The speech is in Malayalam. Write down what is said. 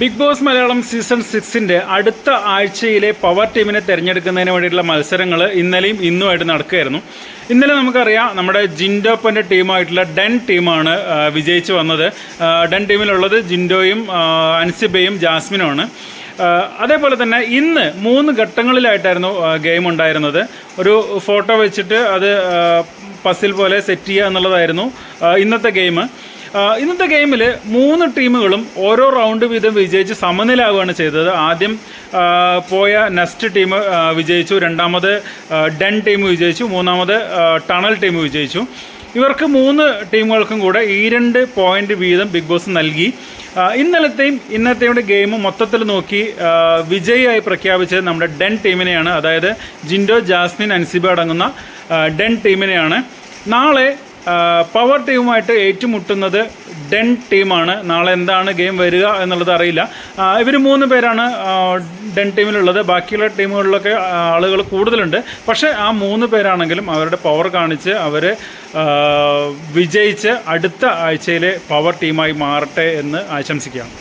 ബിഗ് ബോസ് മലയാളം സീസൺ 6-ന്റെ അടുത്ത ആഴ്ചയിലെ പവർ ടീമിനെ തിരഞ്ഞെടുക്കുന്നതിന് വേണ്ടിയിട്ടുള്ള മത്സരങ്ങൾ ഇന്നലെയും ഇന്നുമായിട്ട് നടക്കുകയായിരുന്നു. ഇന്നലെ നമുക്കറിയാം നമ്മുടെ ജിൻഡോപ്പൻ്റെ ടീമായിട്ടുള്ള ഡെൻ ടീമാണ് വിജയിച്ച് വന്നത്. ഡെൻ ടീമിലുള്ളത് ജിൻഡോയും അൻസിബയും ജാസ്മിനുമാണ്. അതേപോലെ തന്നെ ഇന്ന് 3 ഘട്ടങ്ങളിലായിട്ടായിരുന്നു ഗെയിം ഉണ്ടായിരുന്നത്. ഒരു ഫോട്ടോ വെച്ചിട്ട് അത് പസിൽ പോലെ സെറ്റ് ചെയ്യുക എന്നുള്ളതായിരുന്നു ഇന്നത്തെ ഗെയിം. ഇന്നത്തെ ഗെയിമിൽ 3 ടീമുകളും ഓരോ റൗണ്ട് വീതം വിജയിച്ച് സമനിലാവുകയാണ് ചെയ്തത്. ആദ്യം പോയ നെസ്റ്റ് ടീം വിജയിച്ചു, രണ്ടാമത് ഡെൻ ടീം വിജയിച്ചു, മൂന്നാമത് ടണൽ ടീം വിജയിച്ചു. ഇവർക്ക് 3 ടീമുകൾക്കും കൂടെ 2 പോയിന്റ് വീതം ബിഗ് ബോസ് നൽകി. ഇന്നലത്തെയും ഇന്നത്തെയും ഗെയിം മൊത്തത്തിൽ നോക്കി വിജയിയായി പ്രഖ്യാപിച്ചത് നമ്മുടെ ഡെൻ ടീമിനെയാണ്. അതായത് ജിൻഡോ, ജാസ്മിൻ, അൻസിബ അടങ്ങുന്ന ഡെൻ ടീമിനെയാണ്. നാളെ പവർ ടീമുമായിട്ട് ഏറ്റുമുട്ടുന്നത് ഡെൻ ടീമാണ്. നാളെ എന്താണ് ഗെയിം വരിക എന്നുള്ളത് അറിയില്ല. ഇവർ 3 പേരാണ് ഡെൻ ടീമിലുള്ളത്. ബാക്കിയുള്ള ടീമുകളിലൊക്കെ ആളുകൾ കൂടുതലുണ്ട്. പക്ഷേ ആ 3 പേരാണെങ്കിലും അവരുടെ പവർ കാണിച്ച് അവർ വിജയിച്ച് അടുത്ത ആഴ്ചയിലെ പവർ ടീമായി മാറട്ടെ എന്ന് ആശംസിക്കുകയാണ്.